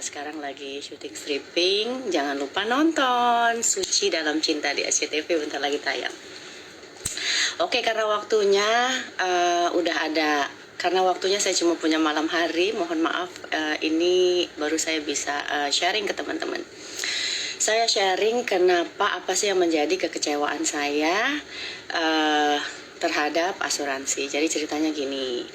sekarang lagi syuting stripping. Jangan lupa nonton Suci Dalam Cinta di SCTV, bentar lagi tayang. Oke, karena waktunya udah ada, karena waktunya saya cuma punya malam hari, mohon maaf, ini baru saya bisa sharing ke teman-teman. Saya sharing kenapa, apa sih yang menjadi kekecewaan saya terhadap asuransi. Jadi ceritanya gini,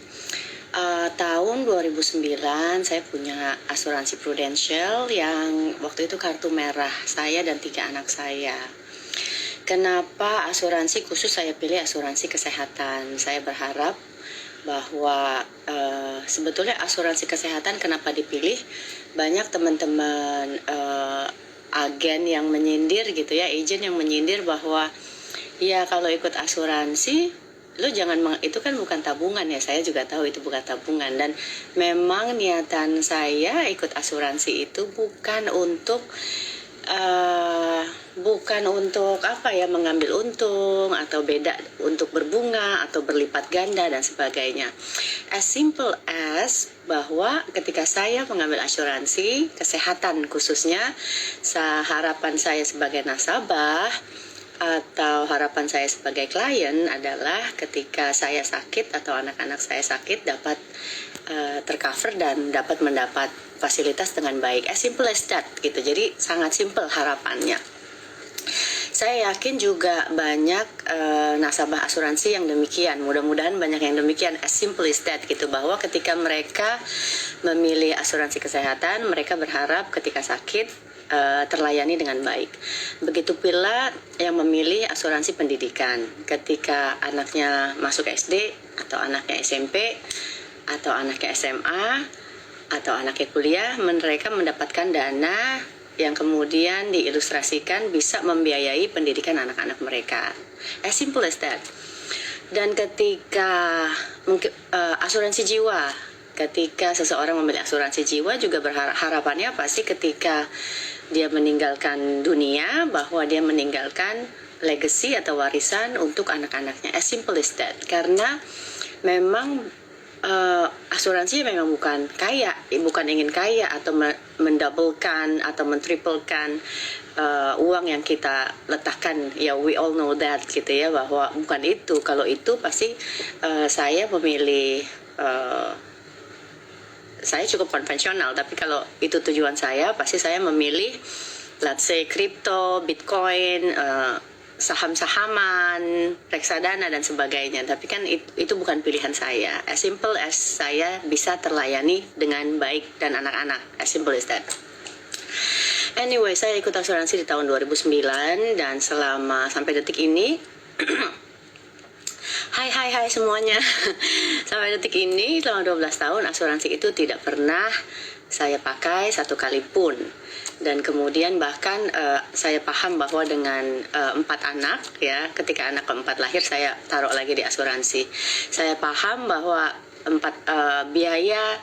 tahun 2009 saya punya asuransi Prudential yang waktu itu kartu merah saya dan 3 anak saya. Kenapa asuransi khusus saya pilih asuransi kesehatan? Saya berharap bahwa sebetulnya asuransi kesehatan kenapa dipilih? Banyak teman-teman agen yang menyindir gitu ya, agent yang menyindir bahwa ya kalau ikut asuransi lo jangan itu kan bukan tabungan ya. Saya juga tahu itu bukan tabungan, dan memang niatan saya ikut asuransi itu bukan untuk apa ya, mengambil untung atau beda untuk berbunga atau berlipat ganda dan sebagainya. As simple as bahwa ketika saya mengambil asuransi kesehatan khususnya, harapan saya sebagai nasabah atau harapan saya sebagai klien adalah ketika saya sakit atau anak-anak saya sakit dapat tercover dan dapat mendapat fasilitas dengan baik. As simple as that gitu. Jadi sangat simple harapannya. Saya yakin juga banyak nasabah asuransi yang demikian. Mudah-mudahan banyak yang demikian. As simple as that gitu, bahwa ketika mereka memilih asuransi kesehatan, mereka berharap ketika sakit terlayani dengan baik. Begitu pula yang memilih asuransi pendidikan. Ketika anaknya masuk SD atau anaknya SMP atau anaknya SMA atau anaknya kuliah, mereka mendapatkan dana yang kemudian diilustrasikan bisa membiayai pendidikan anak-anak mereka. As simple as that. Dan ketika asuransi jiwa, ketika seseorang memilih asuransi jiwa juga harapannya pasti ketika dia meninggalkan dunia bahwa dia meninggalkan legacy atau warisan untuk anak-anaknya. As simple as that. Karena memang asuransi memang bukan kaya, bukan ingin kaya atau mendoublekan atau mentriplekan uang yang kita letakkan. Ya, we all know that gitu ya, bahwa bukan itu. Kalau itu pasti saya memilih saya cukup konvensional, tapi kalau itu tujuan saya, pasti saya memilih let's say crypto, bitcoin, saham-sahaman, reksadana dan sebagainya. Tapi kan itu bukan pilihan saya. As simple as saya bisa terlayani dengan baik dan anak-anak. As simple as that. Anyway, saya ikut asuransi di tahun 2009 dan selama sampai detik ini Hai semuanya. Sampai detik ini selama 12 tahun asuransi itu tidak pernah saya pakai satu kali pun. Dan kemudian bahkan saya paham bahwa dengan 4 anak ya, ketika anak keempat lahir saya taruh lagi di asuransi. Saya paham bahwa biaya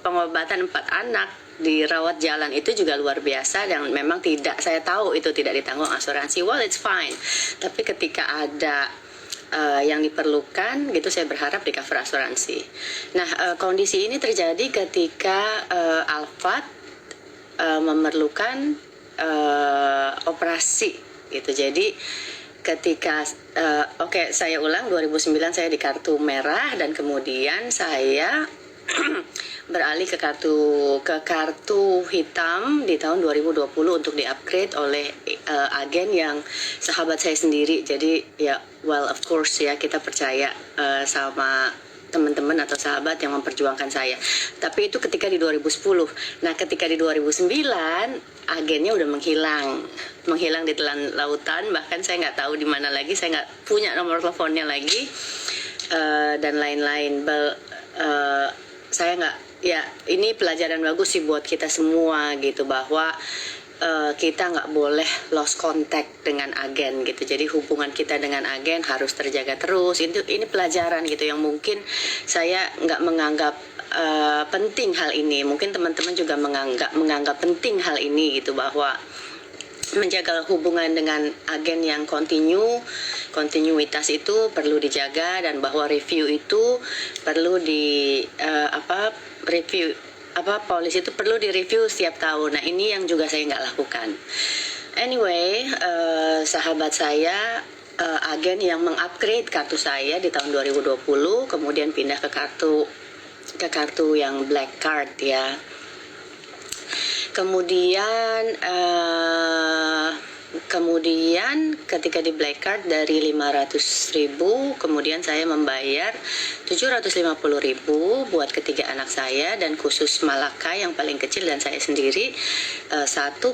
pengobatan 4 anak dirawat jalan itu juga luar biasa, dan memang saya tahu itu tidak ditanggung asuransi. Well, it's fine. Tapi ketika ada yang diperlukan gitu, saya berharap di cover asuransi. Nah, kondisi ini terjadi ketika Alphard memerlukan operasi gitu. Jadi ketika saya ulang, 2009 saya di kartu merah dan kemudian saya beralih ke kartu hitam di tahun 2020 untuk di-upgrade oleh agen yang sahabat saya sendiri. Jadi ya, well of course ya, kita percaya sama teman-teman atau sahabat yang memperjuangkan saya. Tapi itu ketika di 2010. Nah, ketika di 2009 agennya udah menghilang di telan lautan. Bahkan saya nggak tahu di mana lagi, saya nggak punya nomor teleponnya lagi dan lain-lain. Saya nggak, ya ini pelajaran bagus sih buat kita semua gitu, bahwa kita nggak boleh lost contact dengan agen gitu. Jadi hubungan kita dengan agen harus terjaga terus. Ini pelajaran gitu yang mungkin saya nggak menganggap penting hal ini. Mungkin teman-teman juga menganggap penting hal ini gitu, bahwa menjaga hubungan dengan agen yang kontinuitas itu perlu dijaga, dan bahwa review itu perlu review polis itu perlu direview setiap tahun. Nah, ini yang juga saya nggak lakukan. Anyway, sahabat saya, agen yang mengupgrade kartu saya di tahun 2020, kemudian pindah ke kartu yang black card ya. Kemudian ketika di black card dari 500.000, kemudian saya membayar 750.000 buat ketiga anak saya, dan khusus Malaka yang paling kecil dan saya sendiri 1,1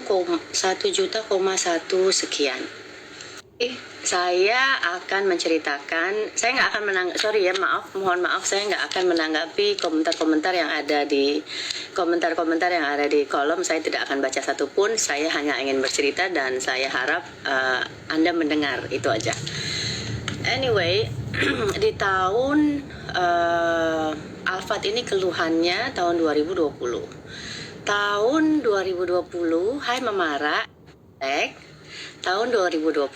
sekian. Saya akan menceritakan, saya nggak akan mohon maaf, saya nggak akan menanggapi komentar-komentar yang ada di kolom. Saya tidak akan baca satupun. Saya hanya ingin bercerita dan saya harap Anda mendengar, itu aja. Anyway, di tahun Alphard ini keluhannya tahun 2020. Tahun 2020, hai Memara, tahun 2020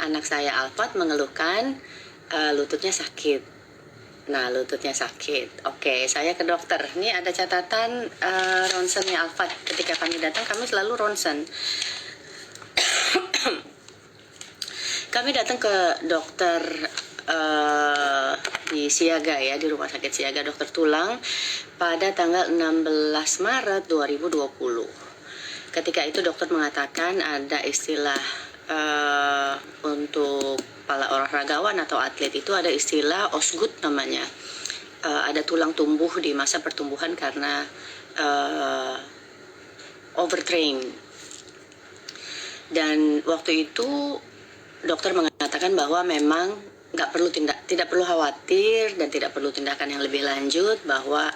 anak saya Alphard mengeluhkan lututnya sakit. Nah, lututnya sakit. Oke, saya ke dokter. Ini ada catatan ronsennya Alphard. Ketika kami datang, kami selalu ronsen. Kami datang ke dokter di Siaga ya, di Rumah Sakit Siaga, dokter tulang, pada tanggal 16 Maret 2020. Ketika itu dokter mengatakan ada istilah untuk para olahragawan atau atlet itu ada istilah osgut namanya. Ada tulang tumbuh di masa pertumbuhan karena overtrain. Dan waktu itu dokter mengatakan bahwa memang tidak perlu khawatir dan tidak perlu tindakan yang lebih lanjut, bahwa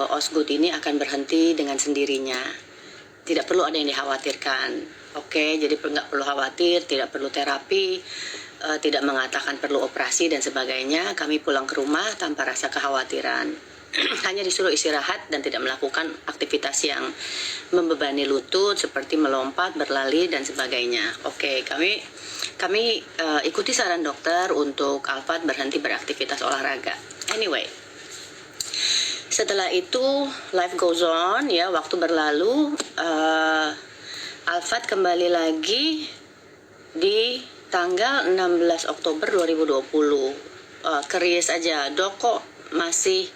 osgut ini akan berhenti dengan sendirinya. Tidak perlu ada yang dikhawatirkan. Oke, jadi nggak perlu khawatir, tidak perlu terapi, tidak mengatakan perlu operasi dan sebagainya. Kami pulang ke rumah tanpa rasa kekhawatiran. Hanya disuruh istirahat dan tidak melakukan aktivitas yang membebani lutut seperti melompat, berlari dan sebagainya. Oke, kami ikuti saran dokter untuk Alphard berhenti beraktivitas olahraga. Anyway, setelah itu life goes on ya, waktu berlalu, Alphard kembali lagi di tanggal 16 Oktober 2020. Keris aja, dok kok masih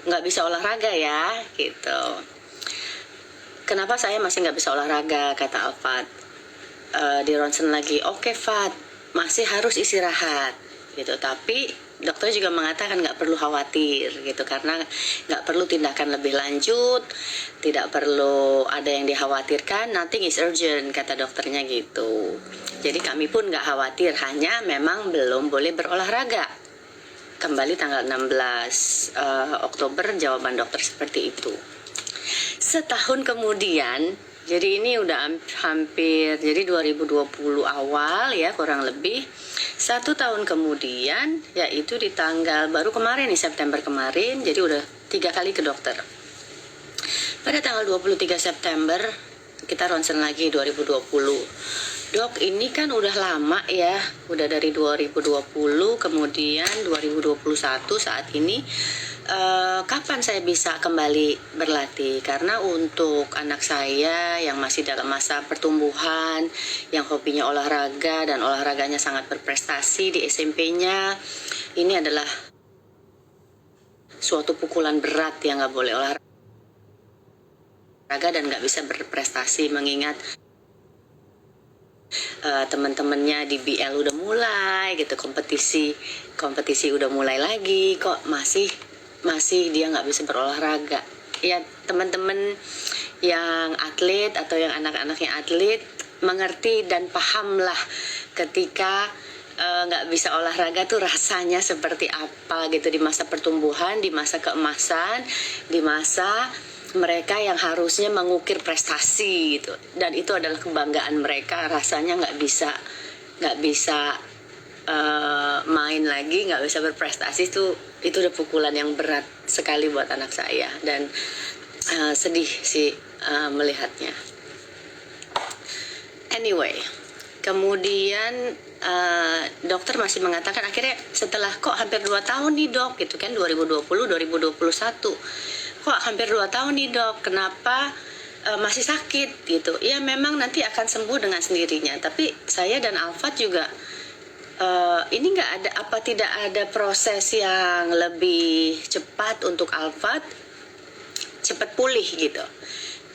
nggak bisa olahraga ya gitu. Kenapa saya masih nggak bisa olahraga, kata Alphard. Di ronsen lagi, oke Fat, masih harus istirahat gitu, tapi dokter juga mengatakan nggak perlu khawatir gitu, karena nggak perlu tindakan lebih lanjut, tidak perlu ada yang dikhawatirkan, nothing is urgent, kata dokternya gitu. Jadi kami pun nggak khawatir, hanya memang belum boleh berolahraga. Kembali tanggal 16 Oktober jawaban dokter seperti itu. Setahun kemudian, jadi ini udah hampir, jadi 2020 awal ya kurang lebih. 1 tahun kemudian, yaitu di tanggal baru kemarin nih, September kemarin, jadi udah 3 kali ke dokter. Pada tanggal 23 September kita ronsen lagi 2020. Dok, ini kan udah lama ya, udah dari 2020, kemudian 2021 saat ini. Kapan saya bisa kembali berlatih? Karena untuk anak saya yang masih dalam masa pertumbuhan, yang hobinya olahraga dan olahraganya sangat berprestasi di SMP-nya, ini adalah suatu pukulan berat yang nggak boleh olahraga dan nggak bisa berprestasi, mengingat teman-temannya di BL udah mulai gitu, kompetisi udah mulai lagi, kok masih dia nggak bisa berolahraga. Ya, teman-teman yang atlet atau yang anak-anaknya atlet mengerti dan pahamlah ketika nggak bisa olahraga tuh rasanya seperti apa gitu, di masa pertumbuhan, di masa keemasan, di masa mereka yang harusnya mengukir prestasi gitu, dan itu adalah kebanggaan mereka. Rasanya nggak bisa main lagi, nggak bisa berprestasi, itu udah pukulan yang berat sekali buat anak saya, dan sedih sih melihatnya. Anyway, kemudian dokter masih mengatakan, akhirnya setelah kok hampir 2 tahun nih dok gitu kan, 2020 2021 kok hampir 2 tahun nih dok, kenapa masih sakit gitu. Ya memang nanti akan sembuh dengan sendirinya, tapi saya dan Alfat juga ini nggak ada, apa tidak ada proses yang lebih cepat untuk Alfat cepat pulih gitu.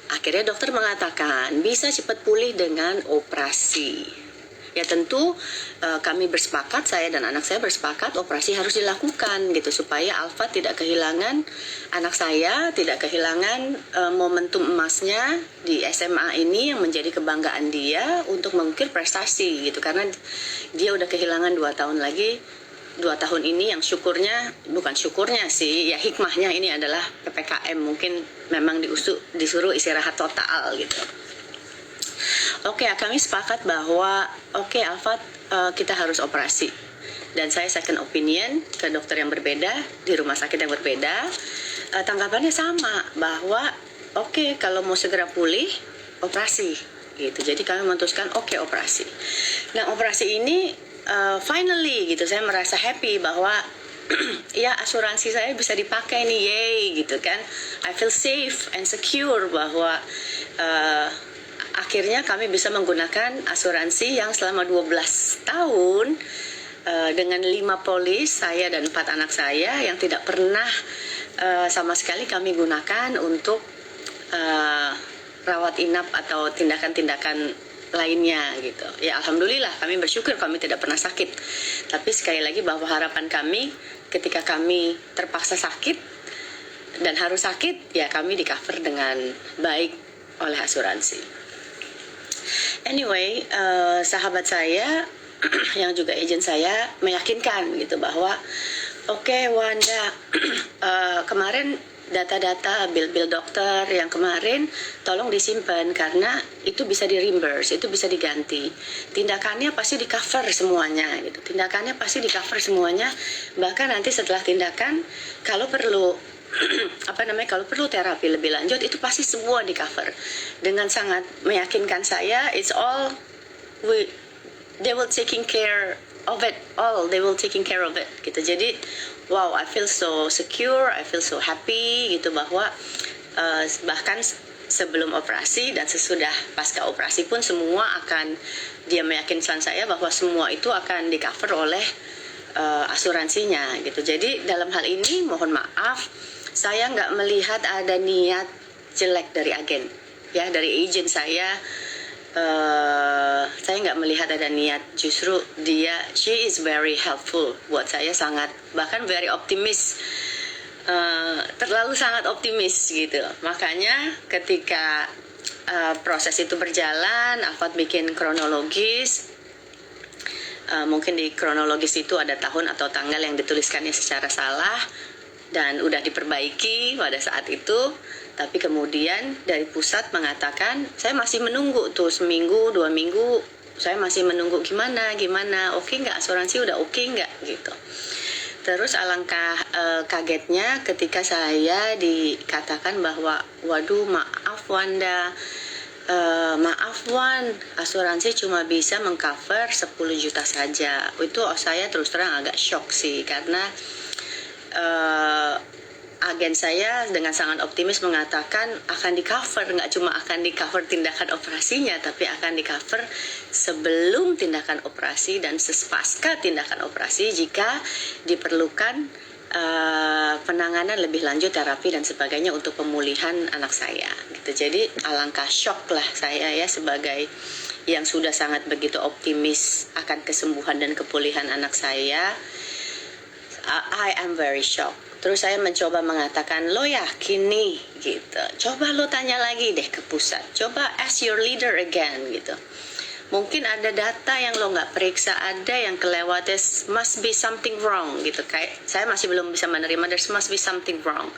Akhirnya dokter mengatakan bisa cepat pulih dengan operasi. Ya tentu kami bersepakat, saya dan anak saya bersepakat operasi harus dilakukan gitu, supaya Alfa tidak kehilangan, anak saya tidak kehilangan momentum emasnya di SMA ini yang menjadi kebanggaan dia untuk mengukir prestasi gitu, karena dia udah kehilangan 2 tahun lagi. 2 tahun ini yang syukurnya, bukan syukurnya sih, ya hikmahnya ini adalah PPKM, mungkin memang disuruh istirahat total gitu. Oke, kami sepakat bahwa Alfat, kita harus operasi. Dan saya second opinion ke dokter yang berbeda, di rumah sakit yang berbeda. Tanggapannya sama, bahwa kalau mau segera pulih, operasi. Gitu. Jadi kami memutuskan operasi. Nah, operasi ini finally gitu, saya merasa happy bahwa ya asuransi saya bisa dipakai nih, yay gitu kan. I feel safe and secure bahwa akhirnya kami bisa menggunakan asuransi yang selama 12 tahun dengan 5 polis, saya dan 4 anak saya yang tidak pernah sama sekali kami gunakan untuk rawat inap atau tindakan-tindakan lainnya gitu. Ya alhamdulillah kami bersyukur kami tidak pernah sakit. Tapi sekali lagi bahwa harapan kami ketika kami terpaksa sakit dan harus sakit, ya kami di cover dengan baik oleh asuransi. Anyway, sahabat saya yang juga agent saya meyakinkan gitu bahwa Wanda, kemarin data-data bil-bil dokter yang kemarin tolong disimpan karena itu bisa di reimburse, itu bisa diganti. Tindakannya pasti di cover semuanya gitu. Tindakannya pasti di cover semuanya. Bahkan nanti setelah tindakan kalau perlu kalau perlu terapi lebih lanjut itu pasti semua di cover. Dengan sangat meyakinkan saya, it's all they will taking care of it all, they will taking care of it gitu. Jadi wow, I feel so secure, I feel so happy gitu bahwa bahkan sebelum operasi dan sesudah pasca operasi pun semua akan, dia meyakinkan saya bahwa semua itu akan di cover oleh asuransinya gitu. Jadi dalam hal ini mohon maaf, saya nggak melihat ada niat jelek dari agen, ya dari agent saya. Saya nggak melihat ada niat, justru she is very helpful buat saya, sangat, bahkan very optimis, terlalu sangat optimis gitu. Makanya ketika proses itu berjalan, Alfat bikin kronologis. Mungkin di kronologis itu ada tahun atau tanggal yang dituliskannya secara salah dan udah diperbaiki pada saat itu, tapi kemudian dari pusat mengatakan saya masih menunggu tuh 1 minggu 2 minggu, saya masih menunggu gimana oke nggak, asuransi udah oke nggak gitu. Terus alangkah kagetnya ketika saya dikatakan bahwa waduh maaf Wanda, maaf Wan, asuransi cuma bisa mengcover 10 juta saja. Itu saya terus terang agak shock sih, karena agen saya dengan sangat optimis mengatakan akan di cover, nggak cuma akan di cover tindakan operasinya, tapi akan di cover sebelum tindakan operasi dan pasca tindakan operasi jika diperlukan penanganan lebih lanjut, terapi dan sebagainya untuk pemulihan anak saya gitu. Jadi alangkah shock lah saya ya, sebagai yang sudah sangat begitu optimis akan kesembuhan dan kepulihan anak saya. I am very shocked. Terus saya mencoba mengatakan, lo yakin nih gitu, coba lo tanya lagi deh ke pusat, coba ask your leader again gitu. Mungkin ada data yang lo nggak periksa, ada yang kelewat, must be something wrong gitu. Kayak saya masih belum bisa menerima, there must be something wrong.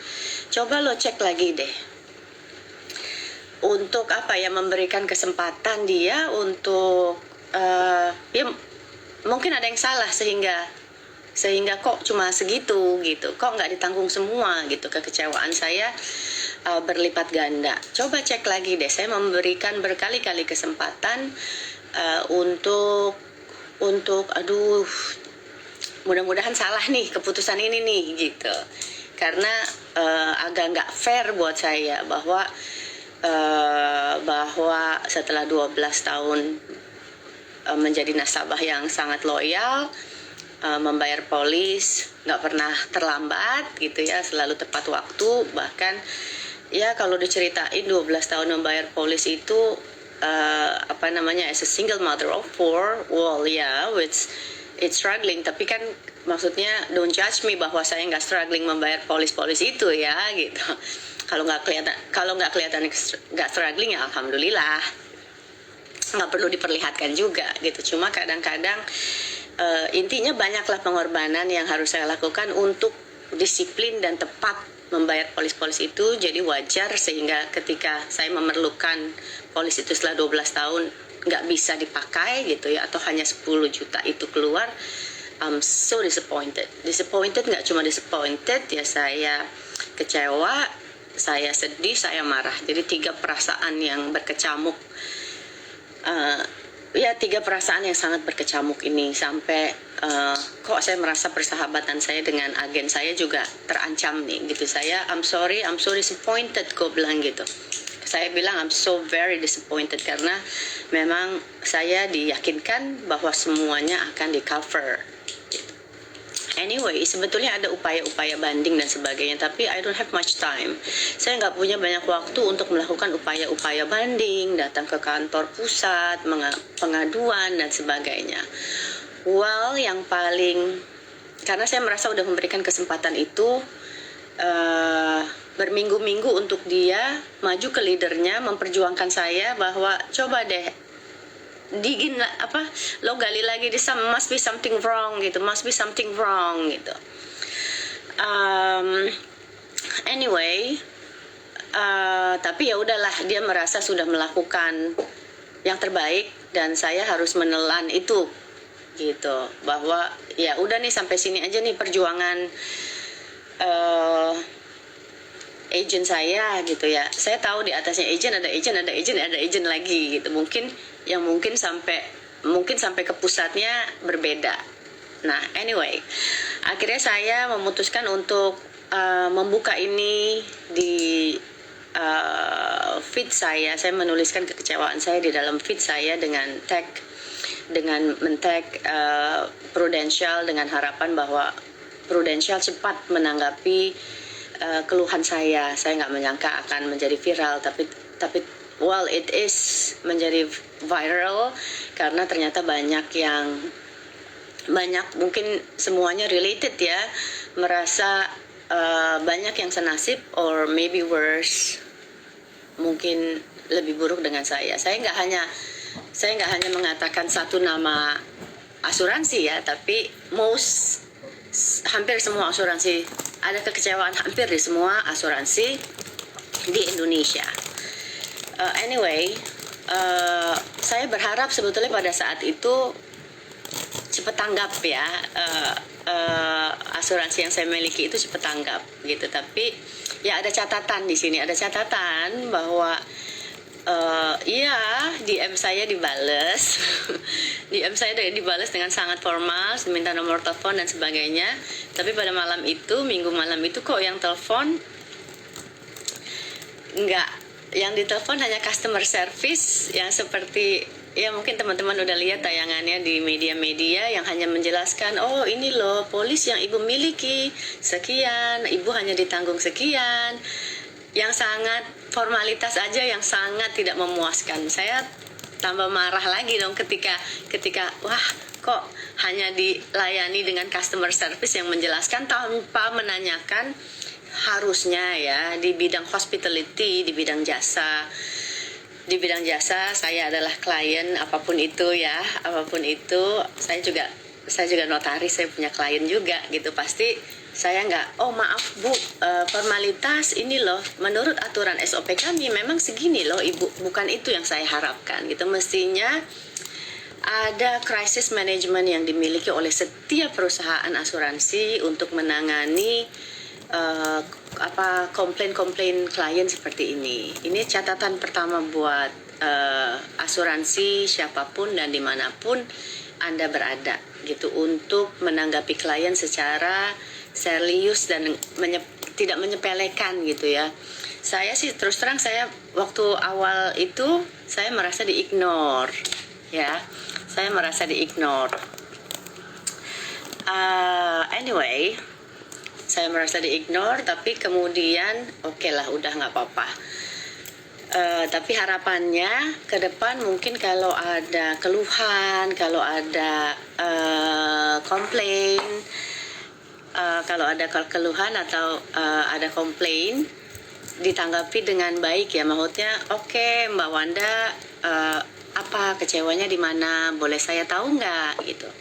Coba lo cek lagi deh. Untuk memberikan kesempatan dia untuk ya mungkin ada yang salah sehingga kok cuma segitu gitu, kok nggak ditanggung semua gitu. Kekecewaan saya berlipat ganda. Coba cek lagi deh, saya memberikan berkali-kali kesempatan untuk aduh, mudah-mudahan salah nih keputusan ini nih gitu. karena agak nggak fair buat saya bahwa setelah 12 tahun menjadi nasabah yang sangat loyal, membayar polis nggak pernah terlambat gitu ya, selalu tepat waktu. Bahkan ya kalau diceritain 12 tahun membayar polis itu as a single mother of four, well yeah, it's struggling, tapi kan maksudnya don't judge me bahwa saya nggak struggling membayar polis-polis itu ya gitu. Kalau nggak kelihatan nggak struggling ya alhamdulillah, nggak perlu diperlihatkan juga gitu. Cuma kadang-kadang intinya banyaklah pengorbanan yang harus saya lakukan untuk disiplin dan tepat membayar polis-polis itu. Jadi wajar sehingga ketika saya memerlukan polis itu setelah 12 tahun nggak bisa dipakai gitu ya, atau hanya 10 juta itu keluar, I'm so disappointed nggak cuma disappointed ya, saya kecewa, saya sedih, saya marah. Jadi 3 perasaan yang berkecamuk, 3 perasaan yang sangat berkecamuk ini, sampai kok saya merasa persahabatan saya dengan agen saya juga terancam nih gitu. Saya I'm so disappointed, kok bilang gitu. Saya bilang I'm so very disappointed karena memang saya diyakinkan bahwa semuanya akan di cover. Anyway, sebetulnya ada upaya-upaya banding dan sebagainya, tapi I don't have much time. Saya nggak punya banyak waktu untuk melakukan upaya-upaya banding, datang ke kantor pusat, pengaduan dan sebagainya. Well, karena saya merasa udah memberikan kesempatan itu berminggu-minggu untuk dia maju ke leadernya, memperjuangkan saya bahwa coba deh digin lo gali lagi, must be something wrong gitu. Anyway, tapi ya udahlah, dia merasa sudah melakukan yang terbaik dan saya harus menelan itu gitu, bahwa ya udah nih, sampai sini aja nih perjuangan agent saya gitu ya. Saya tahu di atasnya agent ada agent lagi gitu. Mungkin sampai ke pusatnya berbeda. Nah, anyway, akhirnya saya memutuskan untuk membuka ini di feed saya. Saya menuliskan kekecewaan saya di dalam feed saya dengan men-tag Prudential, dengan harapan bahwa Prudential cepat menanggapi keluhan saya. Saya nggak menyangka akan menjadi viral, tapi well, it is menjadi viral karena ternyata banyak mungkin semuanya related ya, merasa banyak yang senasib or maybe worse, mungkin lebih buruk dengan saya. Saya nggak hanya mengatakan satu nama asuransi ya, tapi hampir semua asuransi, ada kekecewaan hampir di semua asuransi di Indonesia. Anyway, saya berharap sebetulnya pada saat itu cepat tanggap ya, asuransi yang saya miliki itu cepat tanggap gitu. Tapi ya ada catatan di sini, bahwa DM saya dibales DM saya dibales dengan sangat formal, minta nomor telepon dan sebagainya. Tapi pada minggu malam itu kok yang telepon yang ditelepon hanya customer service yang seperti ya, mungkin teman-teman udah lihat tayangannya di media-media, yang hanya menjelaskan, oh ini loh polis yang ibu miliki sekian, ibu hanya ditanggung sekian, yang sangat formalitas aja, yang sangat tidak memuaskan. Saya tambah marah lagi dong ketika wah, kok hanya dilayani dengan customer service yang menjelaskan tanpa menanyakan. Harusnya ya di bidang hospitality, di bidang jasa saya adalah klien, apapun itu, saya juga notaris, saya punya klien juga gitu. Pasti saya nggak, oh maaf bu, formalitas ini loh, menurut aturan SOP kami memang segini loh ibu, bukan itu yang saya harapkan gitu. Mestinya ada crisis management yang dimiliki oleh setiap perusahaan asuransi untuk menangani komplain klien seperti ini. Ini catatan pertama buat asuransi siapapun dan dimanapun Anda berada gitu, untuk menanggapi klien secara serius dan tidak menyepelekan gitu ya. Saya sih terus terang, saya waktu awal itu saya merasa di-ignore ya. Saya merasa di-ignore. Anyway, saya merasa di-ignore, tapi kemudian oke lah, udah nggak apa-apa. Tapi harapannya ke depan mungkin kalau ada keluhan, kalau ada komplain, kalau ada keluhan atau ada komplain, ditanggapi dengan baik ya, maksudnya oke, Mbak Wanda, apa kecewanya di mana, boleh saya tahu nggak gitu.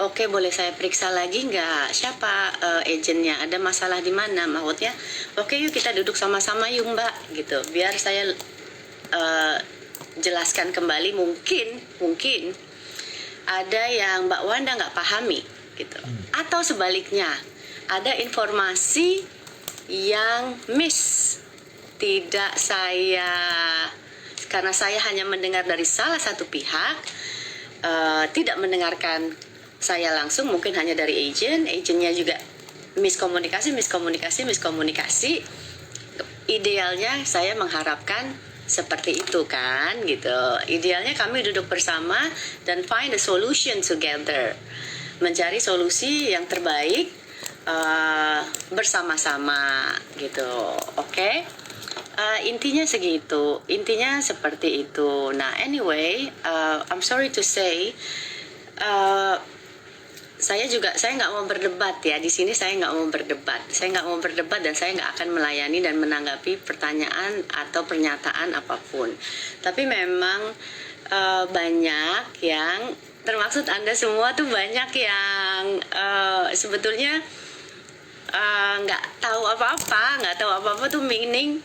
Oke, boleh saya periksa lagi nggak, siapa agennya, ada masalah di mana, maksudnya oke, yuk kita duduk sama-sama yuk Mbak gitu, biar saya jelaskan kembali. Mungkin ada yang Mbak Wanda nggak pahami gitu, atau sebaliknya ada informasi yang miss, tidak saya, karena saya hanya mendengar dari salah satu pihak, tidak mendengarkan saya langsung, mungkin hanya dari agennya juga miskomunikasi. Idealnya saya mengharapkan seperti itu kan gitu. Idealnya kami duduk bersama dan find a solution together, mencari solusi yang terbaik bersama-sama gitu. Oke? Intinya segitu, intinya seperti itu. Nah, anyway, I'm sorry to say, saya nggak mau berdebat ya di sini. Saya nggak mau berdebat dan saya nggak akan melayani dan menanggapi pertanyaan atau pernyataan apapun. Tapi memang banyak yang, termaksud Anda semua tuh, banyak yang sebetulnya nggak tahu apa-apa tuh, meaning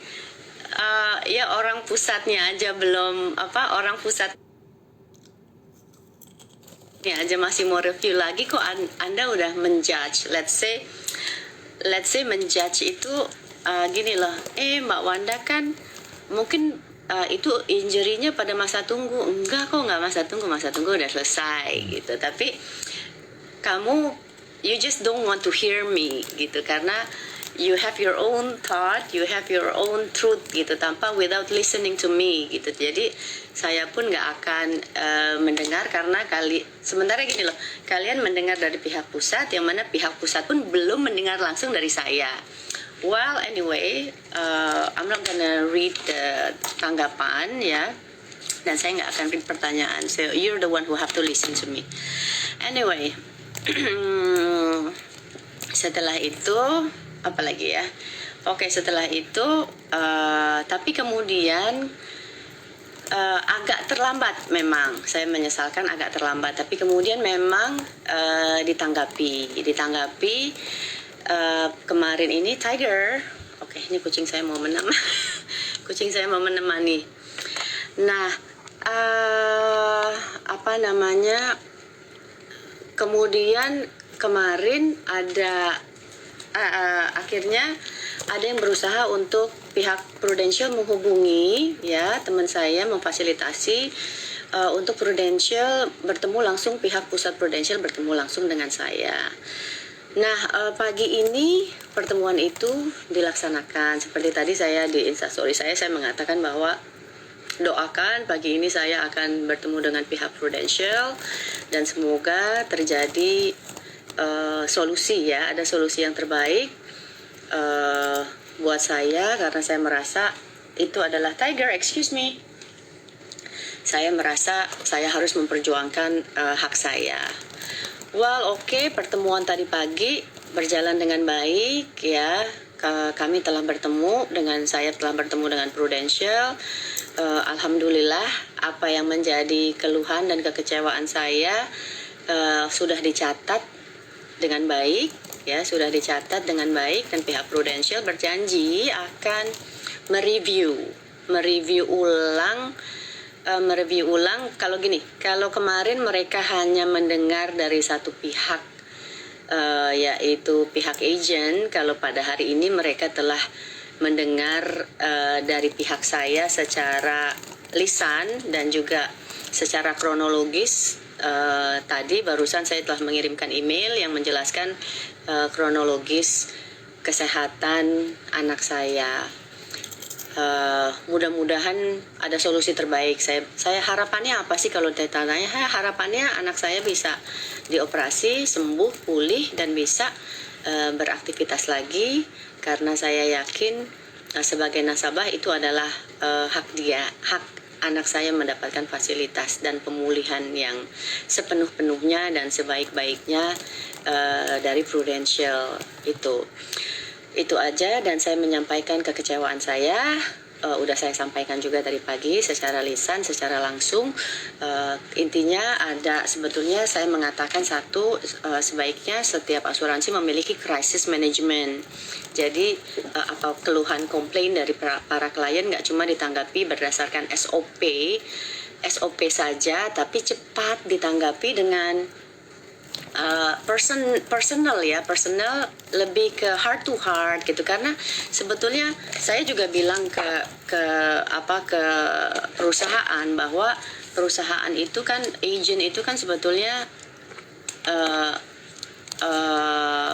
ya orang pusatnya aja belum orang pusatnya aja masih mau review lagi, kok Anda udah menjudge. Let's say menjudge itu gini loh, Mbak Wanda kan mungkin itu injury-nya pada masa tunggu. Enggak kok, nggak masa tunggu udah selesai gitu. Tapi kamu, you just don't want to hear me gitu, karena you have your own thought, you have your own truth gitu, without listening to me gitu. Jadi saya pun nggak akan mendengar, karena sementara gini loh, kalian mendengar dari pihak pusat, yang mana pihak pusat pun belum mendengar langsung dari saya. Well, anyway, I'm not gonna read the tanggapan ya, dan saya nggak akan read pertanyaan. So you're the one who have to listen to me. Anyway, setelah itu apalagi ya? Oke, setelah itu tapi kemudian agak terlambat, memang saya menyesalkan agak terlambat, tapi kemudian memang ditanggapi kemarin ini Tiger. Oke, ini kucing saya mau menemani. Nah, kemudian kemarin ada akhirnya ada yang berusaha untuk pihak Prudential menghubungi ya teman saya, memfasilitasi untuk Prudential bertemu langsung, pihak pusat Prudential bertemu langsung dengan saya. Nah, pagi ini pertemuan itu dilaksanakan. Seperti tadi saya di Instastory saya mengatakan bahwa doakan pagi ini saya akan bertemu dengan pihak Prudential dan semoga terjadi solusi ya, ada solusi yang terbaik buat saya, karena saya merasa itu adalah Tiger, excuse me. Saya merasa saya harus memperjuangkan hak saya. Well, oke, pertemuan tadi pagi berjalan dengan baik ya. Kami telah bertemu saya telah bertemu dengan Prudential. Alhamdulillah, apa yang menjadi keluhan dan kekecewaan saya sudah dicatat dengan baik ya, dan pihak Prudential berjanji akan mereview ulang. Kalau kemarin mereka hanya mendengar dari satu pihak, yaitu pihak agent, kalau pada hari ini mereka telah mendengar dari pihak saya secara lisan dan juga secara kronologis. Tadi barusan saya telah mengirimkan email yang menjelaskan kronologis kesehatan anak saya. Mudah-mudahan ada solusi terbaik. Saya harapannya apa sih kalau ditanya? Harapannya anak saya bisa dioperasi, sembuh, pulih, dan bisa beraktivitas lagi, karena saya yakin sebagai nasabah itu adalah hak dia, hak anak saya mendapatkan fasilitas dan pemulihan yang sepenuh-penuhnya dan sebaik-baiknya dari Prudential itu. Itu aja, dan saya menyampaikan kekecewaan saya. Udah saya sampaikan juga tadi pagi secara lisan, secara langsung. Intinya ada, sebetulnya saya mengatakan satu, sebaiknya setiap asuransi memiliki crisis management. Jadi apa keluhan komplain dari para klien nggak cuma ditanggapi berdasarkan SOP saja, tapi cepat ditanggapi dengan personal, lebih ke heart to heart gitu. Karena sebetulnya saya juga bilang ke perusahaan bahwa perusahaan itu kan, agent itu kan sebetulnya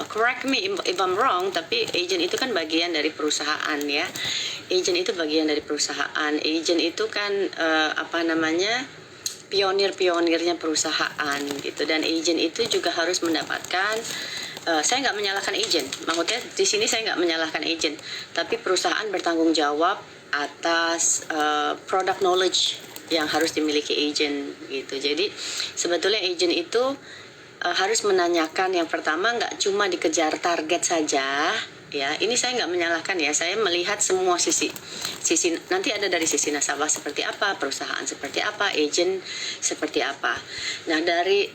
correct me if I'm wrong, tapi agent itu kan bagian dari perusahaan ya. Agent itu bagian dari perusahaan. Agent itu kan pionir-pionirnya perusahaan gitu, dan agent itu juga harus mendapatkan, saya nggak menyalahkan agent, maksudnya di sini saya nggak menyalahkan agent, tapi perusahaan bertanggung jawab atas product knowledge yang harus dimiliki agent gitu. Jadi sebetulnya agent itu harus menanyakan, yang pertama nggak cuma dikejar target saja ya. Ini saya nggak menyalahkan ya, saya melihat semua sisi nanti ada dari sisi nasabah seperti apa, perusahaan seperti apa, agent seperti apa. Nah,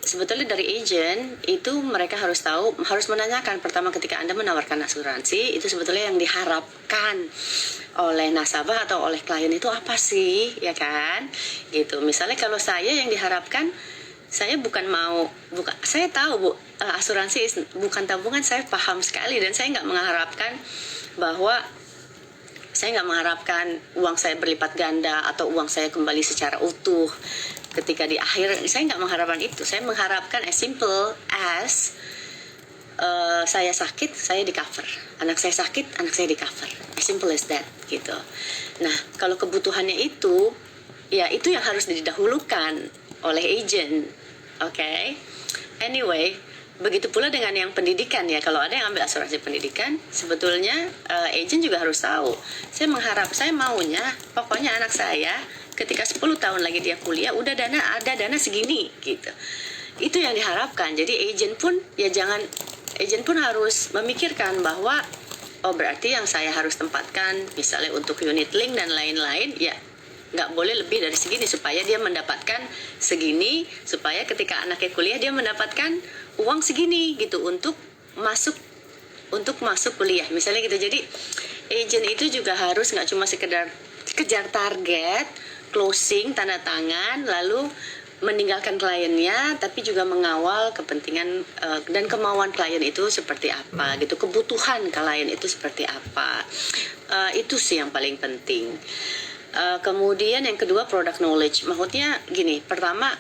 sebetulnya dari agent itu mereka harus tahu, harus menanyakan pertama ketika Anda menawarkan asuransi, itu sebetulnya yang diharapkan oleh nasabah atau oleh klien itu apa sih, ya kan? Gitu. Misalnya kalau saya yang diharapkan, saya saya tahu Bu, asuransi bukan tabungan, saya paham sekali, dan saya nggak mengharapkan uang saya berlipat ganda atau uang saya kembali secara utuh ketika di akhir. Saya nggak mengharapkan itu. Saya mengharapkan as simple as saya sakit, saya di cover. Anak saya sakit, anak saya di cover. As simple as that gitu. Nah, kalau kebutuhannya itu, ya itu yang harus didahulukan oleh agent. Oke. Anyway, begitu pula dengan yang pendidikan ya. Kalau ada yang ambil asuransi pendidikan, sebetulnya agent juga harus tahu. Saya maunya pokoknya anak saya ketika 10 tahun lagi dia kuliah udah ada dana segini gitu. Itu yang diharapkan. Jadi agent pun harus memikirkan bahwa berarti yang saya harus tempatkan misalnya untuk unit link dan lain-lain, ya nggak boleh lebih dari segini supaya dia mendapatkan segini, supaya ketika anaknya kuliah dia mendapatkan uang segini gitu untuk masuk kuliah misalnya gitu. Jadi agent itu juga harus nggak cuma sekedar kejar target, closing, tanda tangan, lalu meninggalkan kliennya, tapi juga mengawal kepentingan dan kemauan klien itu seperti apa gitu, kebutuhan klien itu seperti apa. Itu sih yang paling penting. Kemudian yang kedua, product knowledge. Maksudnya gini, pertama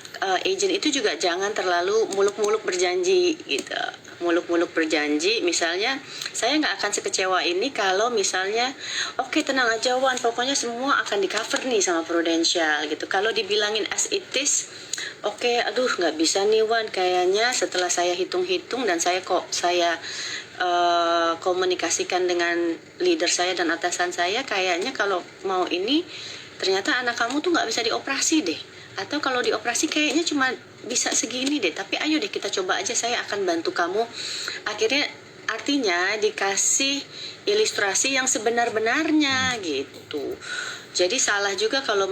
agent itu juga jangan terlalu muluk-muluk berjanji gitu. Muluk-muluk berjanji, misalnya saya nggak akan sekecewa ini kalau misalnya oke, tenang aja Wan, pokoknya semua akan di cover nih sama Prudential gitu. Kalau dibilangin as it is, oke, aduh nggak bisa nih Wan, kayaknya setelah saya hitung-hitung dan saya komunikasikan dengan leader saya dan atasan saya, kayaknya kalau mau ini ternyata anak kamu tuh nggak bisa dioperasi deh, atau kalau dioperasi kayaknya cuma bisa segini deh, tapi ayo deh kita coba aja, saya akan bantu kamu. Akhirnya artinya dikasih ilustrasi yang sebenar-benarnya gitu. Jadi salah juga kalau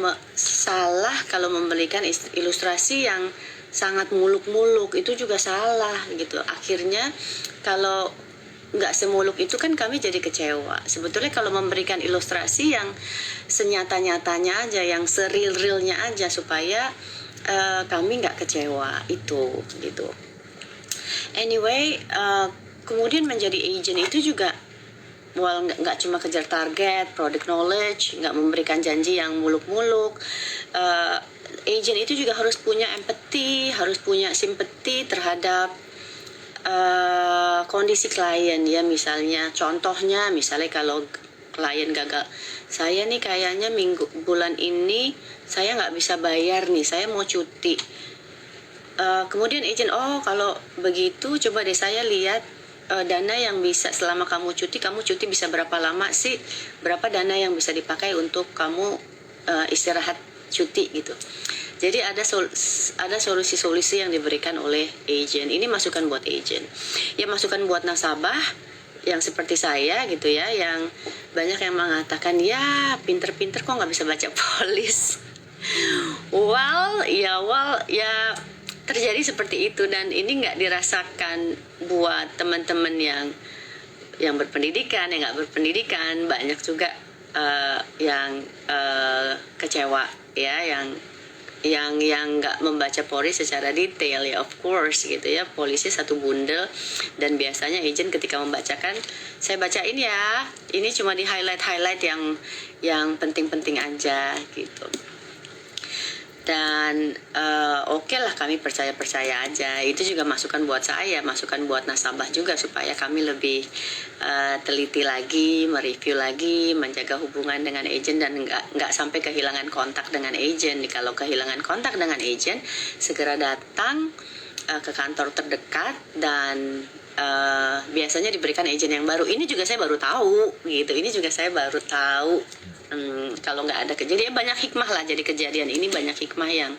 memberikan ilustrasi yang sangat muluk-muluk, itu juga salah gitu. Akhirnya kalau nggak semuluk itu kan kami jadi kecewa. Sebetulnya kalau memberikan ilustrasi yang senyata-nyatanya aja, yang seril-rilnya aja, supaya kami nggak kecewa itu gitu. Anyway, kemudian menjadi agent itu juga nggak cuma kejar target, product knowledge, nggak memberikan janji yang muluk-muluk. Agent itu juga harus punya empathy, harus punya simpati terhadap kondisi klien ya, misalnya contohnya misalnya kalau klien gagal, saya nih kayaknya bulan ini saya nggak bisa bayar nih, saya mau cuti. Kemudian agent, oh kalau begitu coba deh saya lihat dana yang bisa selama kamu cuti bisa berapa lama sih, berapa dana yang bisa dipakai untuk kamu istirahat cuti gitu. Jadi ada solusi-solusi yang diberikan oleh agent. Ini masukan buat agent. Ya masukan buat nasabah yang seperti saya gitu ya, yang banyak yang mengatakan ya pinter-pinter kok nggak bisa baca polis. Well ya terjadi seperti itu, dan ini nggak dirasakan buat teman-teman yang berpendidikan, yang nggak berpendidikan. Banyak juga yang kecewa ya, yang nggak membaca polis secara detail ya, of course gitu ya. Polisnya satu bundel, dan biasanya agent ketika membacakan, saya bacain ya, ini cuma di highlight yang penting-penting aja gitu. Dan oke lah, kami percaya aja. Itu juga masukan buat saya, masukan buat nasabah juga, supaya kami lebih teliti lagi, mereview lagi, menjaga hubungan dengan agent, dan nggak sampai kehilangan kontak dengan agent. Kalau kehilangan kontak dengan agent, segera datang ke kantor terdekat, dan biasanya diberikan agent yang baru. Ini juga saya baru tahu gitu. Ini juga saya baru tahu. Kalau nggak ada kejadian, banyak hikmah lah. Jadi kejadian ini banyak hikmah yang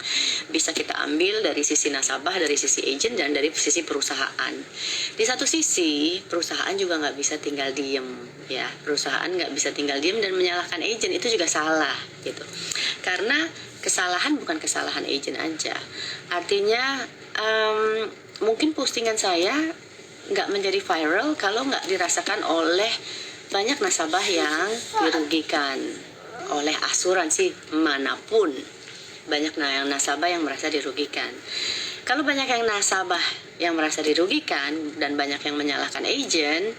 bisa kita ambil dari sisi nasabah, dari sisi agent, dan dari sisi perusahaan. Di satu sisi, perusahaan juga nggak bisa tinggal diem ya. Perusahaan nggak bisa tinggal diem dan menyalahkan agent, itu juga salah gitu. Karena kesalahan bukan kesalahan agent aja. Artinya mungkin postingan saya nggak menjadi viral kalau nggak dirasakan oleh banyak nasabah yang dirugikan oleh asuransi manapun. Banyak yang nasabah yang merasa dirugikan. Kalau banyak yang nasabah yang merasa dirugikan dan banyak yang menyalahkan agent,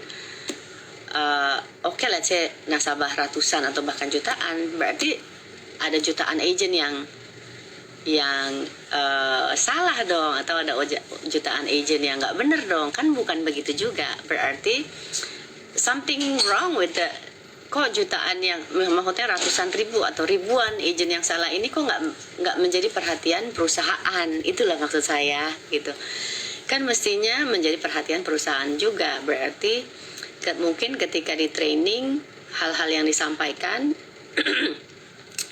oke, let's say nasabah ratusan atau bahkan jutaan, berarti ada jutaan agent yang salah dong, atau ada jutaan agent yang nggak bener dong. Kan bukan begitu juga. Berarti something wrong with kok jutaan yang maksudnya ratusan ribu atau ribuan agent yang salah ini kok nggak menjadi perhatian perusahaan. Itulah maksud saya gitu. Kan mestinya menjadi perhatian perusahaan juga. Berarti mungkin ketika di training hal-hal yang disampaikan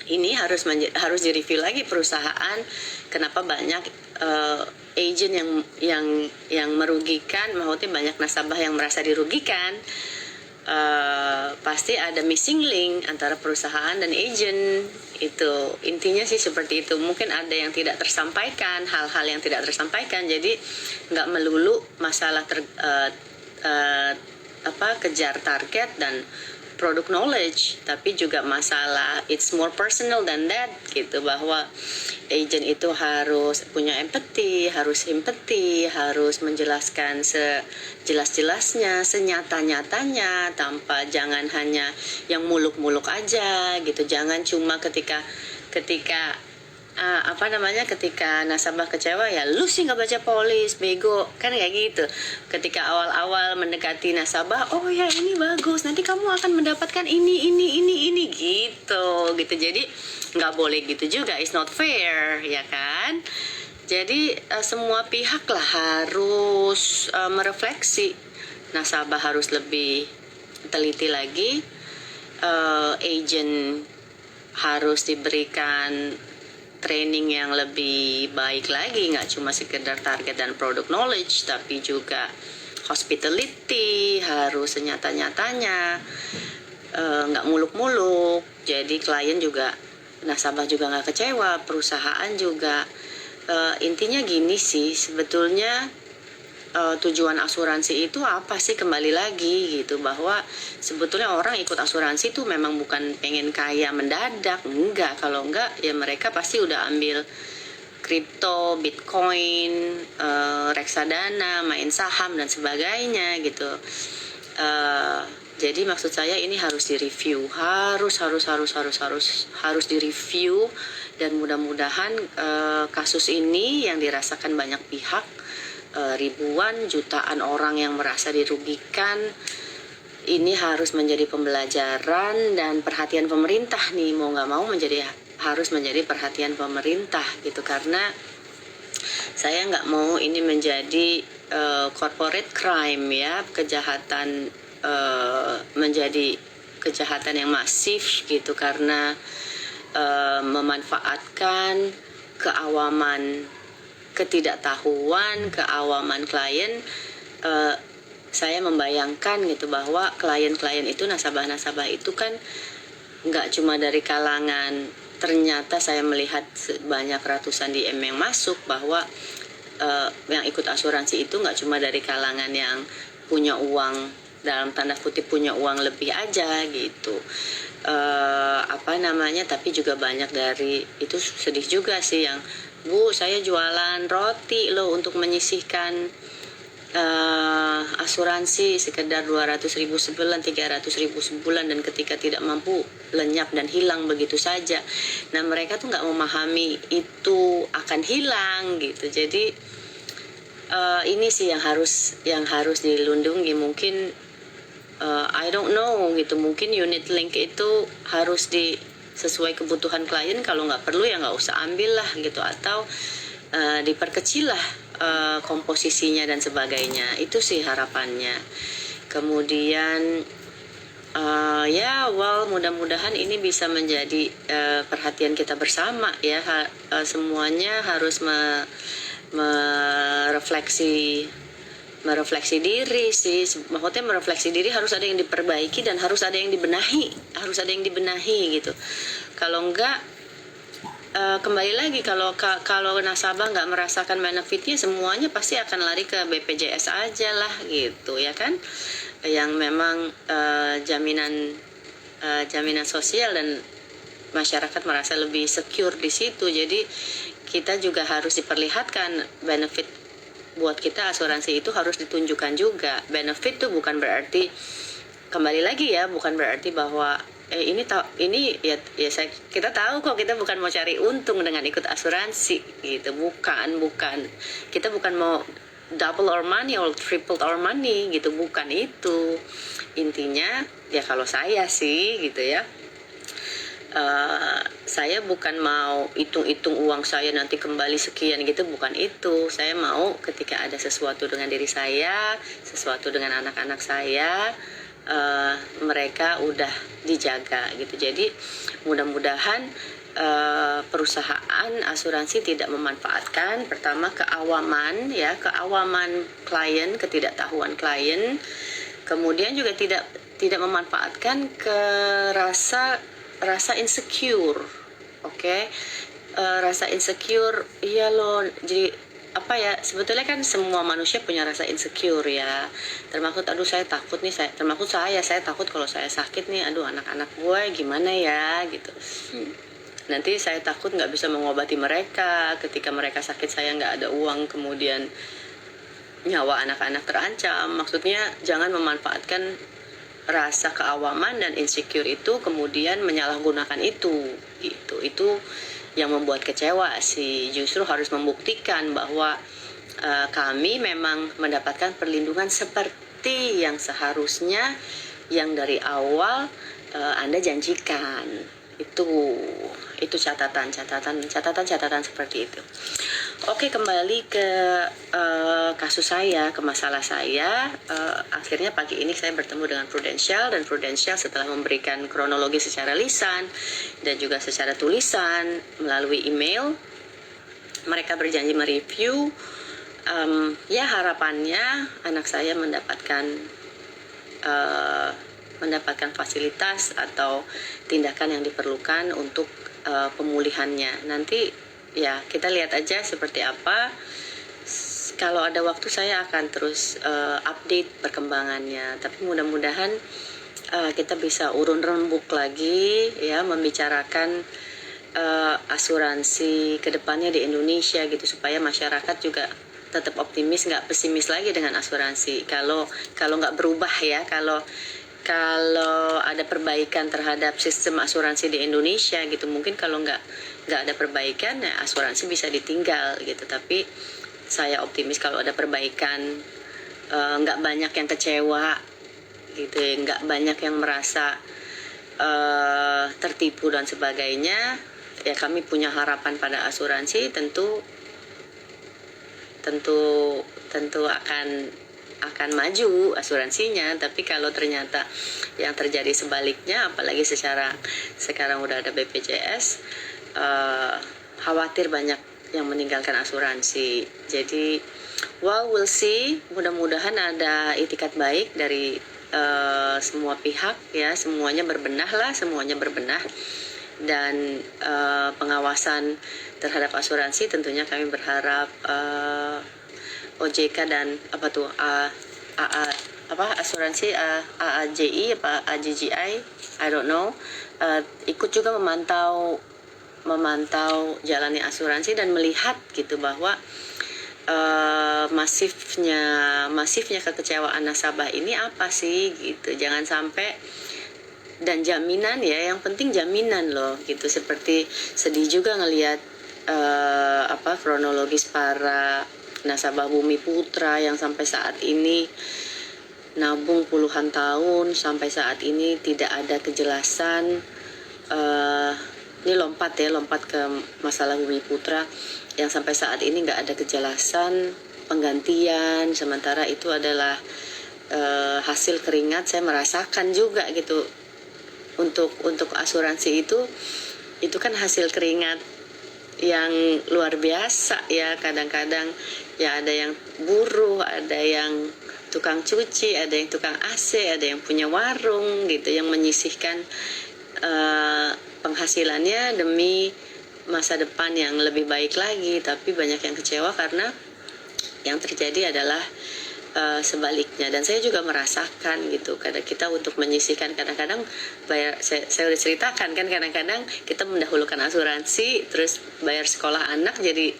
ini harus direview lagi perusahaan. Kenapa banyak agent yang merugikan, maksudnya banyak nasabah yang merasa dirugikan. Pasti ada missing link antara perusahaan dan agent. Itu intinya sih seperti itu. Mungkin ada yang tidak tersampaikan, hal-hal yang tidak tersampaikan. Jadi nggak melulu masalah kejar target dan product knowledge, tapi juga masalah it's more personal than that gitu, bahwa agent itu harus punya empati, harus simpati, harus menjelaskan sejelas-jelasnya, senyata-nyatanya, tanpa jangan hanya yang muluk-muluk aja gitu. Jangan cuma ketika ketika nasabah kecewa, ya lu sih nggak baca polis, bego, kan kayak gitu. Ketika awal-awal mendekati nasabah, oh ya ini bagus, nanti kamu akan mendapatkan ini gitu. Jadi nggak boleh gitu juga, it's not fair ya kan. Jadi semua pihak lah harus merefleksi. Nasabah harus lebih teliti lagi, agent harus diberikan training yang lebih baik lagi, nggak cuma sekedar target dan product knowledge, tapi juga hospitality harus senyata-nyatanya, nggak muluk-muluk. Jadi klien juga, nasabah juga nggak kecewa, perusahaan juga. Intinya gini sih sebetulnya, tujuan asuransi itu apa sih, kembali lagi gitu, bahwa sebetulnya orang ikut asuransi itu memang bukan pengen kaya mendadak, enggak. Kalau enggak ya mereka pasti udah ambil kripto, bitcoin, reksadana, main saham dan sebagainya gitu. Jadi maksud saya ini harus direview, harus direview, dan mudah-mudahan kasus ini yang dirasakan banyak pihak ribuan jutaan orang yang merasa dirugikan. Ini harus menjadi pembelajaran dan perhatian pemerintah nih, mau nggak mau harus menjadi perhatian pemerintah gitu, karena saya nggak mau ini menjadi corporate crime ya, kejahatan menjadi kejahatan yang masif gitu, karena memanfaatkan keawaman, ketidaktahuan, keawaman klien. Saya membayangkan gitu bahwa klien-klien itu, nasabah-nasabah itu kan nggak cuma dari kalangan, ternyata saya melihat banyak ratusan DM yang masuk, bahwa yang ikut asuransi itu nggak cuma dari kalangan yang punya uang, dalam tanda kutip punya uang lebih aja gitu, tapi juga banyak dari itu. Sedih juga sih yang, Bu, saya jualan roti loh untuk menyisihkan asuransi sekedar 200.000 sebulan, 300.000 sebulan, dan ketika tidak mampu lenyap dan hilang begitu saja. Nah, mereka tuh nggak memahami itu akan hilang gitu. Jadi ini sih yang harus dilindungi. Mungkin I don't know gitu, mungkin unit link itu harus sesuai kebutuhan klien. Kalau nggak perlu ya nggak usah ambil lah gitu, atau diperkecil lah komposisinya dan sebagainya. Itu sih harapannya. Kemudian mudah-mudahan ini bisa menjadi perhatian kita bersama ya. Semuanya harus merefleksi diri sih. Maksudnya merefleksi diri, harus ada yang diperbaiki dan harus ada yang dibenahi gitu. Kalau enggak, kembali lagi, kalau nasabah nggak merasakan benefitnya, semuanya pasti akan lari ke BPJS aja lah gitu ya kan, yang memang jaminan sosial dan masyarakat merasa lebih secure di situ. Jadi kita juga harus diperlihatkan benefit buat kita. Asuransi itu harus ditunjukkan juga. Benefit itu bukan berarti, kembali lagi ya, bukan berarti bahwa kita tahu kok, kita bukan mau cari untung dengan ikut asuransi gitu, bukan kita bukan mau double our money or triple our money gitu, bukan itu intinya ya. Kalau saya sih gitu ya, saya bukan mau hitung uang saya nanti kembali sekian gitu, bukan itu. Saya mau ketika ada sesuatu dengan diri saya, sesuatu dengan anak-anak saya, mereka udah dijaga gitu. Jadi mudah-mudahan perusahaan asuransi tidak memanfaatkan, pertama, keawaman klien, ketidaktahuan klien. Kemudian juga tidak memanfaatkan rasa insecure. Rasa insecure, iya loh. Jadi sebetulnya kan semua manusia punya rasa insecure ya, termasuk saya takut nih, saya takut kalau saya sakit nih, anak-anak gue gimana ya gitu. Nanti saya takut nggak bisa mengobati mereka, ketika mereka sakit saya nggak ada uang, kemudian nyawa anak-anak terancam. Maksudnya jangan memanfaatkan rasa keawaman dan insecure itu, kemudian menyalahgunakan itu gitu. Itu yang membuat kecewa sih. Justru harus membuktikan bahwa kami memang mendapatkan perlindungan seperti yang seharusnya, yang dari awal Anda janjikan. Itu catatan seperti itu. Oke, kembali ke kasus saya, ke masalah saya. Akhirnya pagi ini saya bertemu dengan Prudential, dan Prudential setelah memberikan kronologi secara lisan dan juga secara tulisan melalui email, mereka berjanji mereview. Harapannya anak saya mendapatkan fasilitas atau tindakan yang diperlukan untuk pemulihannya. Nanti ya kita lihat aja seperti apa. Kalau ada waktu saya akan terus update perkembangannya. Tapi mudah-mudahan kita bisa urun rembuk lagi ya, membicarakan asuransi kedepannya di Indonesia gitu, supaya masyarakat juga tetap optimis, nggak pesimis lagi dengan asuransi. Kalau nggak berubah ya, kalau ada perbaikan terhadap sistem asuransi di Indonesia gitu, mungkin kalau nggak ada perbaikan ya asuransi bisa ditinggal gitu. Tapi saya optimis kalau ada perbaikan, nggak banyak yang kecewa gitu ya, nggak banyak yang merasa tertipu dan sebagainya. Ya kami punya harapan pada asuransi, tentu akan maju asuransinya. Tapi kalau ternyata yang terjadi sebaliknya, apalagi sekarang udah ada BPJS, khawatir banyak yang meninggalkan asuransi. Jadi we'll see, mudah-mudahan ada itikat baik dari semua pihak ya, semuanya berbenah, dan pengawasan terhadap asuransi tentunya kami berharap OJK dan asuransi AAJI AJGI, I don't know, ikut juga memantau jalannya asuransi dan melihat gitu bahwa masifnya kekecewaan nasabah ini apa sih gitu. Jangan sampai, dan jaminan ya, yang penting jaminan loh gitu. Seperti sedih juga ngelihat kronologis para nasabah Bumi Putra yang sampai saat ini nabung puluhan tahun, sampai saat ini tidak ada kejelasan. Ini lompat ke masalah Bumi Putra yang sampai saat ini nggak ada kejelasan penggantian, sementara itu adalah hasil keringat. Saya merasakan juga gitu, untuk asuransi itu kan hasil keringat yang luar biasa ya. Kadang-kadang ya ada yang buruh, ada yang tukang cuci, ada yang tukang AC, ada yang punya warung gitu, yang menyisihkan penghasilannya demi masa depan yang lebih baik lagi. Tapi banyak yang kecewa karena yang terjadi adalah sebaliknya. Dan saya juga merasakan gitu, kadang kita untuk menyisihkan, kadang-kadang bayar, saya udah ceritakan kan, kadang-kadang kita mendahulukan asuransi terus bayar sekolah anak, jadi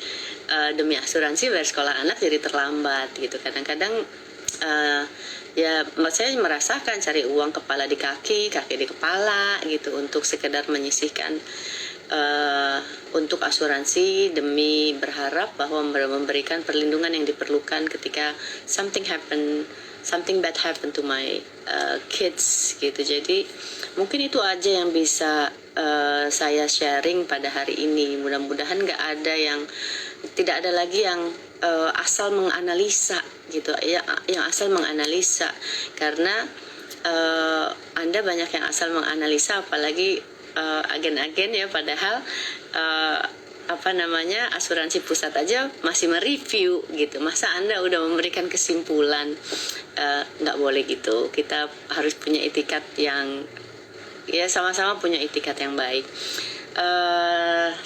demi asuransi bayar sekolah anak jadi terlambat gitu. Kadang-kadang ya saya merasakan cari uang kepala di kaki di kepala gitu, untuk sekedar menyisihkan untuk asuransi demi berharap bahwa memberikan perlindungan yang diperlukan ketika something bad happen to my kids gitu. Jadi mungkin itu aja yang bisa saya sharing pada hari ini. Mudah-mudahan tidak ada lagi yang asal menganalisa gitu ya, yang asal menganalisa, karena Anda banyak yang asal menganalisa, apalagi agen-agen ya, padahal asuransi pusat aja masih mereview gitu. Masa Anda udah memberikan kesimpulan? Nggak boleh gitu. Kita harus punya itikat yang ya, sama-sama punya itikat yang baik.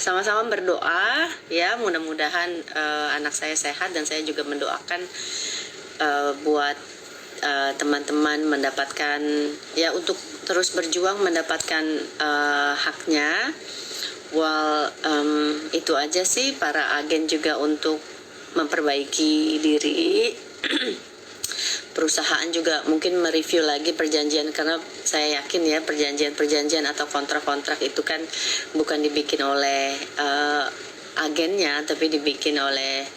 Sama-sama berdoa ya, mudah-mudahan anak saya sehat, dan saya juga mendoakan buat teman-teman mendapatkan ya, untuk terus berjuang mendapatkan haknya. Itu aja sih, para agen juga untuk memperbaiki diri. Perusahaan juga mungkin mereview lagi perjanjian, karena saya yakin ya, perjanjian atau kontrak-kontrak itu kan bukan dibikin oleh agennya, tapi dibikin oleh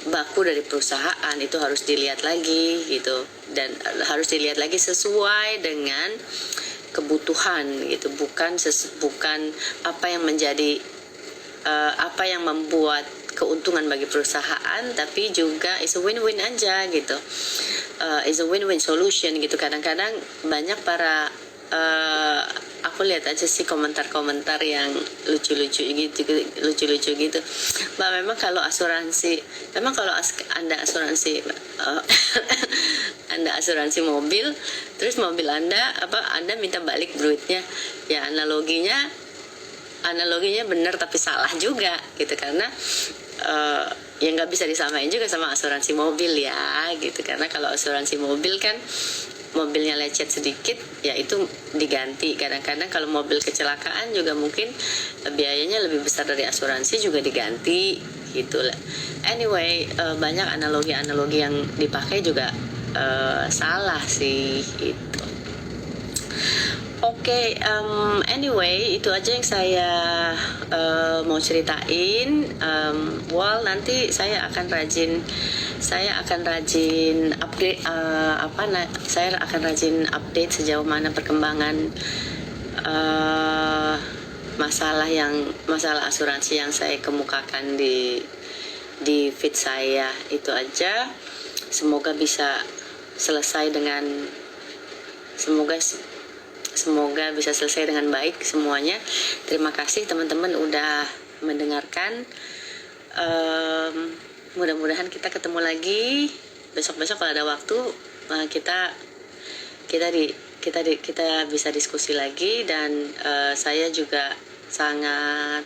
baku dari perusahaan. Itu harus dilihat lagi gitu, dan harus dilihat lagi sesuai dengan kebutuhan gitu, bukan apa yang menjadi apa yang membuat keuntungan bagi perusahaan, tapi juga is a win-win aja gitu, is a win-win solution gitu. Kadang-kadang banyak para aku lihat aja sih komentar-komentar yang lucu-lucu gitu. Mbak, memang kalau Anda asuransi Anda asuransi mobil, terus mobil Anda minta balik duitnya, ya analoginya benar tapi salah juga gitu, karena ya nggak bisa disamain juga sama asuransi mobil ya gitu. Karena kalau asuransi mobil kan mobilnya lecet sedikit ya itu diganti. Kadang-kadang kalau mobil kecelakaan juga mungkin biayanya lebih besar dari asuransi, juga diganti gitu lah. Anyway, banyak analogi yang dipakai juga salah sih itu. Oke, anyway, itu aja yang saya mau ceritain, nanti saya akan rajin update, saya akan rajin update sejauh mana perkembangan masalah asuransi yang saya kemukakan di feed saya. Itu aja. Semoga bisa selesai dengan semoga bisa selesai dengan baik semuanya. Terima kasih teman-teman udah mendengarkan. Mudah-mudahan kita ketemu lagi besok-besok kalau ada waktu. Kita bisa diskusi lagi, dan saya juga sangat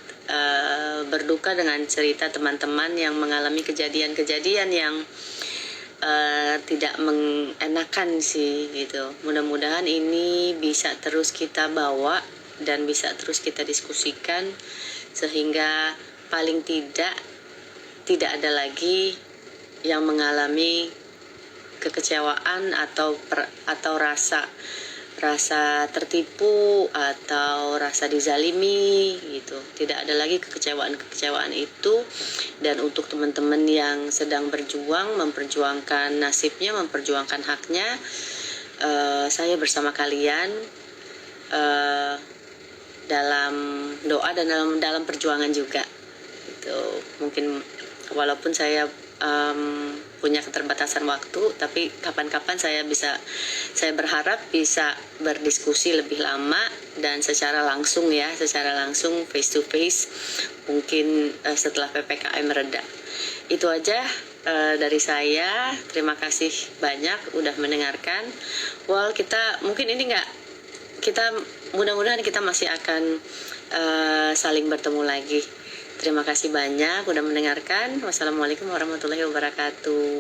berduka dengan cerita teman-teman yang mengalami kejadian-kejadian yang tidak mengenakan sih gitu. Mudah-mudahan ini bisa terus kita bawa dan bisa terus kita diskusikan, sehingga paling tidak ada lagi yang mengalami kekecewaan atau rasa tertipu atau rasa dizalimi gitu. Tidak ada lagi kekecewaan itu. Dan untuk teman-teman yang sedang memperjuangkan nasibnya, memperjuangkan haknya, saya bersama kalian dalam doa dan dalam perjuangan juga gitu. Mungkin walaupun saya punya keterbatasan waktu, tapi kapan-kapan saya berharap bisa berdiskusi lebih lama dan secara langsung face to face, mungkin setelah PPKM reda. Itu aja dari saya. Terima kasih banyak udah mendengarkan. Mudah-mudahan kita masih akan saling bertemu lagi. Terima kasih banyak udah mendengarkan. Wassalamualaikum warahmatullahi wabarakatuh.